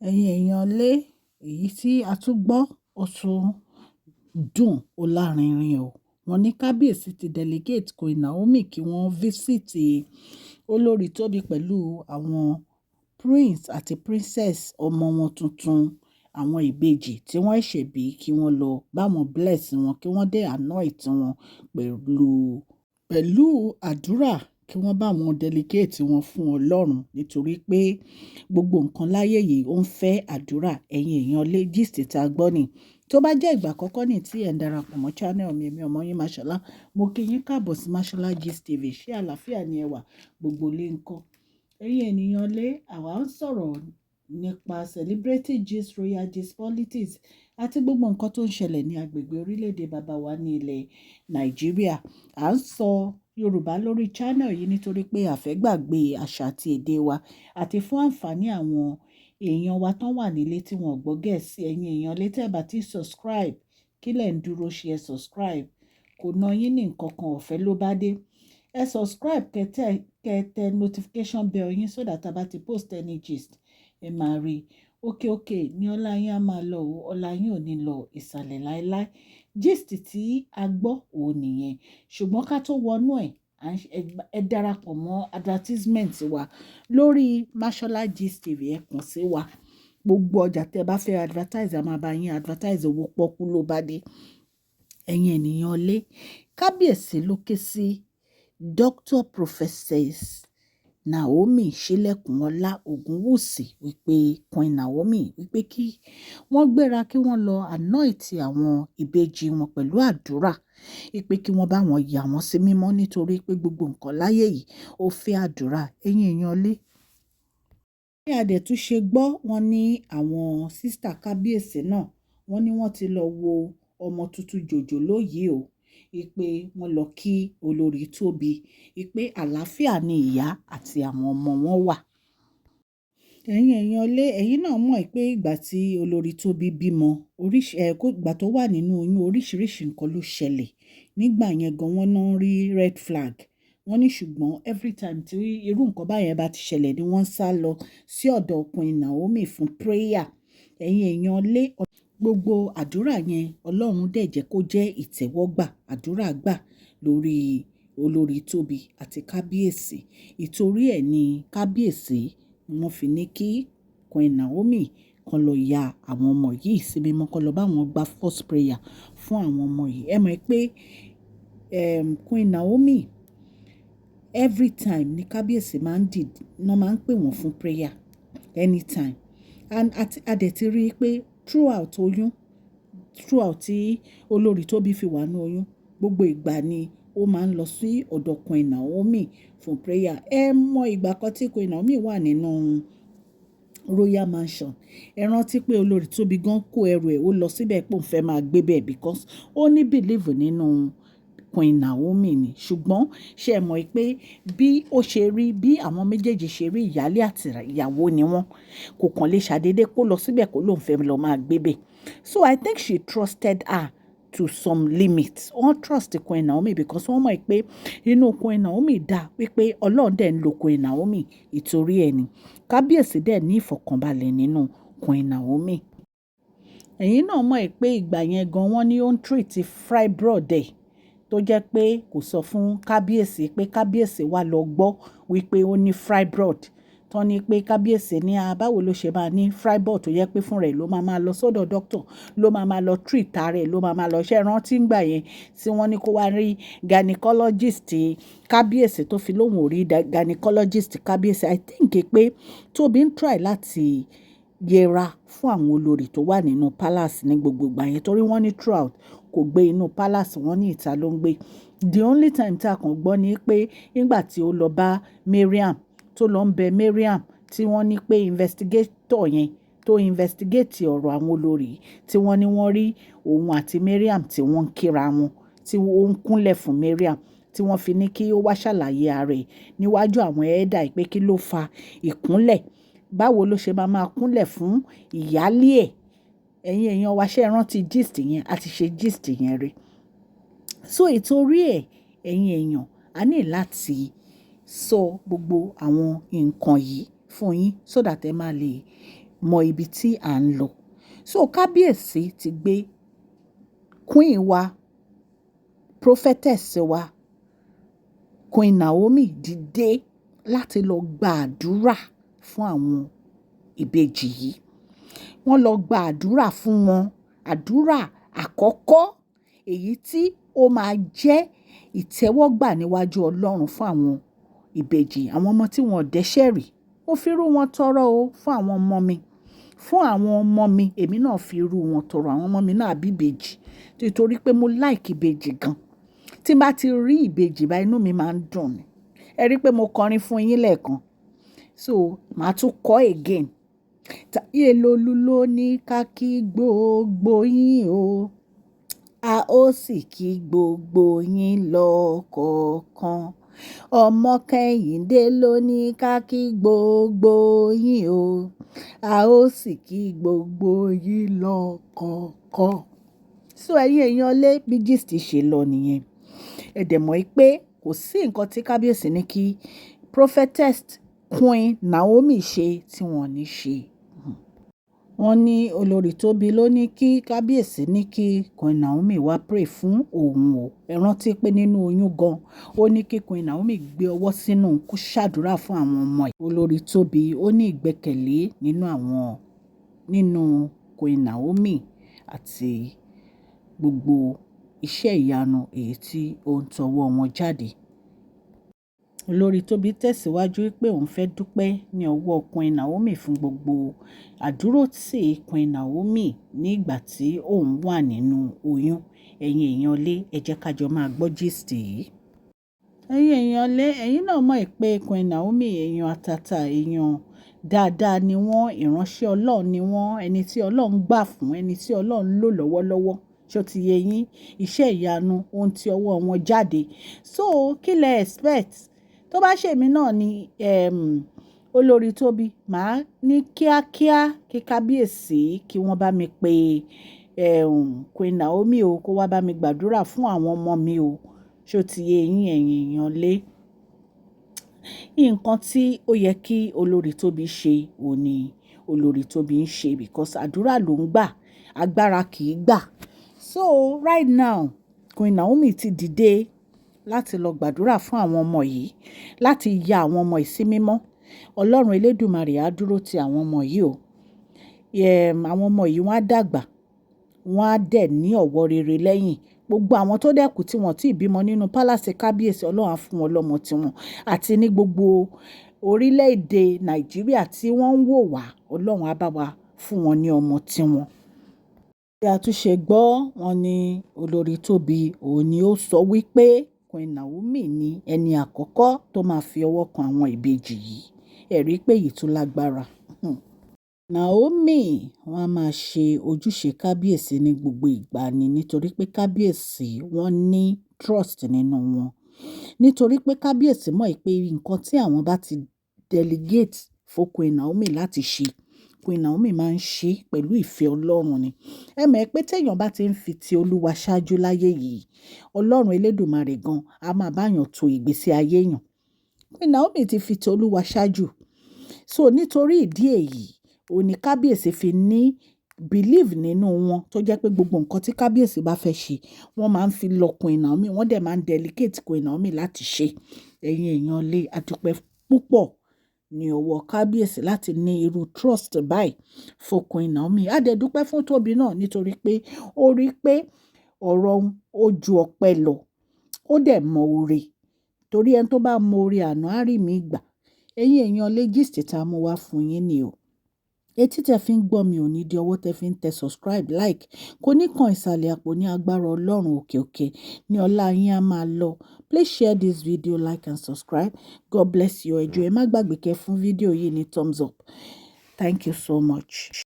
Ẹ̀yin èèyàn lé èyí tí a tún gbọ́ ó tún dùn ó lárinrin o. Wọ́n ní Kábíyèsí ti delegate Queen Naomi kí wọ́n visit Olórí Tóbi pẹ̀lú àwọn prince àti princess ọmọ wọn tuntun, àwọn ìbejì tí wọ́n ṣẹ̀ bí, kí wọ́n lọ bá wọn bless wọn, kí wọ́n dé anoint wọn pẹ̀lú àdúrà, kí wọ́n bá wọn delegate wọn fún Ọlọ́run, nítorí pé gbogbo nǹkan láyé yìí ó ń fẹ́ àdúrà. Ẹ̀yin èèyàn lé gist tá a gbọ́ ni. Tó bá jẹ́ ìgbà àkọ́kọ́ ní tí ẹ̀ ń darapọ̀ mọ́ channel mi, èmi ọmọ yín Mashola, mo kí yín káàbọ̀ sí Mashola Gist TV. Ṣé àlàáfíà ni ẹ wà? Gbogbo lé ńkọ́. Ẹ̀yin ènìyàn lé, àwa ń sọ̀rọ̀ nípa celebrity gist, royal gist, politics àti gbogbo nǹkan tó ń ṣẹlẹ̀ ní agbègbè orílẹ̀-èdè bàbá wa ní ilẹ̀ Nàìjíríà. À ń sọ Yorùbá lórí channel yìí nítorí pé a fẹ́ gbàgbé àṣà àti èdè wa, àti fún àǹfààní àwọn èèyàn wa tán wà nílé tí wọn ò gbọ́ Gẹ̀ẹ́sì. Ẹ̀yin èèyàn lé, tẹ́ bá ti subscribe, kí lẹ̀ ń dúró ṣe? Ẹ subscribe, kò ná yín ní nǹkan kan, ọ̀fẹ́ ló bá dé. Ẹ subscribe, kẹ́tẹ́ notification bell yín so that a bá ti post any gist ẹ máa rí. Òkè ní ọlá yín á máa lọ o, ọlá yín ò ní lọ ìsàlẹ̀ láéláé. Gist tí a gbọ́ òun nìyẹn, ṣùgbọ́n ká tó wọnú ẹ̀, ẹ darapọ̀ mọ́ advertisement wa lórí Mashola Gist TV. Ẹ kàn sí wa, gbogbo ọjà tẹ́ bá fẹ́ advertise, a máa bá yín advertise, owó pọ́kú ló bá dé. Ẹ̀yin ènìyàn lé, Kábíyèsí ló ké sí Dr. Professor Naomi Ṣílẹ̀kùnọlá Ògúnwùsì wípé Queen Naomi wípé kí wọ́n gbéra, kí wọ́n lọ anoint àwọn ìbejì wọn pẹ̀lú àdúrà, wípé kí wọ́n bá wọn yà wọ́n sí mímọ́, nítorí pé gbogbo nǹkan láyé yìí ó fẹ́ àdúrà. Ẹ̀yin èèyàn lé, bí a dẹ̀ tún ṣe gbọ́, wọn ní àwọn sísítà Kábíyèsí náà, wọ́n ní wọ́n ti lọ wo ọmọ tuntun jòjòló yìí o, wípé wọ́n lọ kí Olórí Tóbi, wípé àlàáfíà ni ìyá àti àwọn ọmọ wọn wà. Ẹ̀yin èèyàn lé, ẹ̀yin náà mọ̀ pé ìgbà tí Olórí Tóbi bímọ, ìgbà tó wà nínú oyún, oríṣiríṣi nǹkan ló ṣẹlẹ̀. Nígbà yẹn gan wọ́n náà rí red flag. Wọ́n ní ṣùgbọ́n every time tí irú nǹkan báyẹn bá ti ṣẹlẹ̀ ni wọ́n sá lọ sí ọ̀dọ̀ Queen Naomi fún prayer. Ẹ̀yin èèyàn lé, gbogbo àdúrà yẹn Ọlọ́run dẹ̀ jẹ́ kó jẹ́ ìtẹ́wọ́gbà. Àdúrà gbà lórí Olórí Tóbi àti Kábíyèsí. Ìtorí ẹ̀ ni Kábíyèsí wọ́n fi ní kí Queen Naomi kan lọ ya àwọn ọmọ yìí sí mímọ́, kan lọ bá wọn gba first prayer fún àwọn ọmọ yìí. Ẹ mọ̀ pé Queen Naomi every time ni Kábíyèsí máa ń pè wọ́n fún prayer anytime. And a dẹ̀ ti rí i pé throughout tí Olórí Tóbi fi wà ní oyún, gbogbo ìgbà ni ó máa ń lọ sí ọ̀dọ̀ Queen Naomi fún prayer. Ẹ mọ ìgbà kan tí Queen Naomi wà nínú royal mansion, ẹ rántí pé Olórí Tóbi gan kó ẹrù ẹ̀, ó lọ síbẹ̀ pé òun fẹ́ máa gbé bẹ̀ because ó ní believe nínú Queen Naomi ni. Ṣùgbọ́n ṣé ẹ mọ̀ pé bí ó ṣe rí, bí àwọn méjèèjì ṣe rí, ìyálé àti ìyàwó ni wọ́n, kò kàn lè ṣàdédé kó lọ síbẹ̀ kó lóun fẹ́ lọ máa gbé bẹ̀. So I think she trusted her to some limits. Wọ́n trust Queen Naomi because wọ́n mọ̀ pé inú Queen Naomi dá, wípé Ọlọ́run dẹ̀ ń lo Queen Naomi, ìtorí ẹ̀ ni. Kábíyèsí dẹ̀ ní ìfọ̀kànbalẹ̀ nínú Queen Naomi. Ẹ̀yin náà mọ̀ pé ìgbà yẹn gan wọ́n ní ó ń treat fibroid ẹ̀, tó jẹ́ pé kò sọ fún Kábíyèsí, pé Kábíyèsí wá lọ gbọ́ wípé ó ní fibroid. Tán ní pé Kábíyèsí ní báwo ló ṣe máa ní fibroid tó yẹ pé fún rẹ̀ ló máa lọ sọ́dọ̀ doctor, ló máa lọ treat ara rẹ̀, ló máa lọ ṣe rántí ńgbà yẹn tí wọ́n ní kó wá rí gynecologist Kábíyèsí, tó fi lóhùn ò rí gynecologist Kábíyèsí. I think pé Tóbi ń try láti yẹra fún àwọn olórí tó wà nínú palace ní gbogbo ìgbà yẹn, torí wọ́n ní throughout kò gbé inú palace, wọ́n ní ìta ló ń gbé. The only time tí a kàn gbọ́ ni pé nígbà tí ó lọ bá Mariam, tó lọ ń bẹ Mariam, tí wọ́n ní pé investigator yẹn tó investigate ọ̀rọ̀ àwọn olórí, tí wọ́n ní wọ́n rí òun àti Mariam tí wọ́n ń kíra wọn, tí ó ń kúnlẹ̀ fún Mariam, tí wọ́n fi ní kí ó wá ṣàlàyé ara ẹ̀ níwájú àwọn ẹ̀dà pé kí ló fa ìkúnlẹ̀, báwo ló ṣe máa kúnlẹ̀ fún ìyálé ẹ̀. Ẹ̀yin èèyàn wa, ṣé ẹ rántí gist yẹn? A ti ṣe gist yẹn rí. So ìtorí ẹ̀, ẹ̀yin èèyàn, a ní láti sọ gbogbo àwọn nǹkan yìí fún yín so that ẹ máa lè mọ ibi tí à ń lọ. So Kábíyèsí ti gbé queen wa, prophetess wa, Queen Naomi dìde láti lọ gba àdúrà fún àwọn ìbejì yìí. Wọ́n lọ gba àdúrà fún wọn, àdúrà àkọ́kọ́ èyí tí ó máa jẹ́ ìtẹ́wọ́gbà níwájú Ọlọ́run fún àwọn ìbejì, àwọn ọmọ tí wọn ò dẹ́ṣẹ̀ rí. Mo fi irú wọn tọrọ o fún àwọn ọmọ mi. Fún àwọn ọmọ mi, èmi náà fi irú wọn tọrọ. Àwọn ọmọ mi náà bí ìbejì nítorí pé mo like ìbejì gan. Tí n bá ti rí ìbejì bá inú mi máa ń dùn ni. Ẹ rí pé mo kọrin fún yín lẹ́ẹ̀kan. So màá tún kọ again. Táyé lolú ló ní ká kí gbogbo yín o. A ó sì kí gbogbo yín lọ́kọ̀ọ̀kan. Ọmọ Kẹ́hìndé ló ní ká kí gbogbo yín o. A ó sì kí gbogbo yín lọ́kọ̀ọ̀kan. So ẹ̀yin èèyàn lé bí gist ṣe lọ nìyẹn. Ẹ dẹ̀ mọ̀ pé kò sí nǹkan tí Kábíyèsí ní kí prophetess Queen Naomi ṣe tí wọ́n ní ṣe. Wọ́n ní olórí Tóbi ló ní kí Kábíyèsí ní kí Queen Naomi wá pray fún òun o. Ẹ rántí pé nínú oyún gan, ó ní kí Queen Naomi gbé ọwọ́ sínú kó ṣàdúrà fún àwọn ọmọ ẹ̀. Olórí Tóbi ó ní ìgbẹ́kẹ̀lé nínú Queen Naomi àti gbogbo iṣẹ́ ìyanu èyí tí ó ń tọwọ́ wọn jáde. Olórí Tóbi tẹ̀síwájú pé òun fẹ́ dúpẹ́ ní ọwọ́ Queen Naomi fún gbogbo àdúrótì Queen Naomi ní ìgbà tí òun wà nínú oyún. Ẹ̀yin èèyàn lé, ẹ jẹ́ ká jọ máa gbọ́ gist yìí. Ẹ̀yin èèyàn lé, ẹ̀yin náà mọ̀ pé Queen Naomi èèyàn àtàtà, èèyàn dáadáa ni wọ́n, ìránṣẹ́ Ọlọ́run ni wọ́n, ẹni tí Ọlọ́run gbà fún, ẹni tí Ọlọ́run lò lọ́wọ́lọ́wọ́. Ṣó ti yé yín? Iṣẹ́ ìyanu ohun tí ọwọ́ wọn jáde. So kí lẹ expect? Tó bá ṣèmi náà ni olórí Tóbi, màá ní kíákíá kí Kábíyèsí kí wọ́n bá mi pe Queen Naomi o, kó wá bá mi gbàdúrà fún àwọn ọmọ mi o. Ṣó ti yé yín ẹ̀yin èèyàn lé? Nǹkan tí ó yẹ kí olórí Tóbi ṣe ò ní olórí Tóbi ń ṣe because àdúrà ló ń gbà, agbára kì í gbà. So right now, Queen Naomi ti dìde láti lọ gbàdúrà fún àwọn ọmọ yìí, láti ya àwọn ọmọ yìí sí mímọ́. Ọlọ́run Elédùmarè á dúró ti àwọn ọmọ yìí o. Àwọn ọmọ yìí wọ́n á dàgbà, wọ́n á dẹ̀ ní ọ̀wọ́ rere lẹ́yìn. Gbogbo àwọn tó dẹ̀kù tí wọ́n ti bímọ nínú pálásì Kábíyèsí, Ọlọ́run á fún wọn lọ́mọ tiwọn. Àti ní gbogbo orílẹ̀-èdè Nàìjíríà tí wọ́n ń wò wá, Ọlọ́run á bá wa fún wọn ní ọmọ tiwọn. Bí a tún ṣe gbọ́, wọn ní olórí Tóbi òun ni ó sọ wípé Queen Naomi ni ẹni àkọ́kọ́ tó máa fi ọwọ́ kan àwọn ìbejì yìí. Ẹ rí pé èyí tún lágbára. Naomi wọ́n á máa ṣe ojúṣe Kábíyèsí ní gbogbo ìgbà ni nítorí pé Kábíyèsí wọ́n ní trust nínú wọn. Nítorí pé Kábíyèsí mọ̀ pé nǹkan tí àwọn bá ti delegate fún Queen Naomi láti ṣe, Queen Naomi máa ń ṣe pẹ̀lú ìfẹ́ Ọlọ́run ni. Ẹ mọ̀ pé téèyàn bá ti ń fi ti Olúwa ṣáájú láyé yìí, Ọlọ́run Elédùmarè gan á máa báyàn tó ìgbésí ayé yàn. Queen Naomi ti fi ti Olúwa ṣáájú. So nítorí ìdí èyí, òun ni Kábíyèsí fi ní believe nínú wọn tó jẹ́ pé gbogbo nǹkan tí Kábíyèsí bá fẹ́ ṣe, wọ́n máa ń fi lọ Queen Naomi, wọ́n dẹ̀ máa ń delegate Queen Naomi láti ṣe. Ẹ̀yin èèyàn lé, a dúpẹ́ púpọ̀ ní ọwọ́ Kábíyèsí láti ní irú trust báyìí fún Queen Naomi. A dẹ̀ dúpẹ́ fún Tóbi náà nítorí pé ó rí pé ọ̀rọ̀ ó ju ọpẹ́ lọ. Ó dẹ̀ mọ oore. Torí ẹni tó bá mọ oore àná á rí mi gbà. Ẹ̀yin èèyàn lé gist tá a mú wá fún yín ni o. Etí tẹ fi ń gbọ́ mi ò ní di ọwọ́ tẹ fi ń tẹ subscribe, like. Kò ní kan ìsàlẹ̀ àpò ní agbára Ọlọ́run òkè òkè ní ọlá yín á máa lọ. Please share this video, like and subscribe. God bless you. Ẹ jọ̀ọ́ ẹ má gbàgbé kẹ́ fún fídíò yìí ní thumbs up. Thank you so much.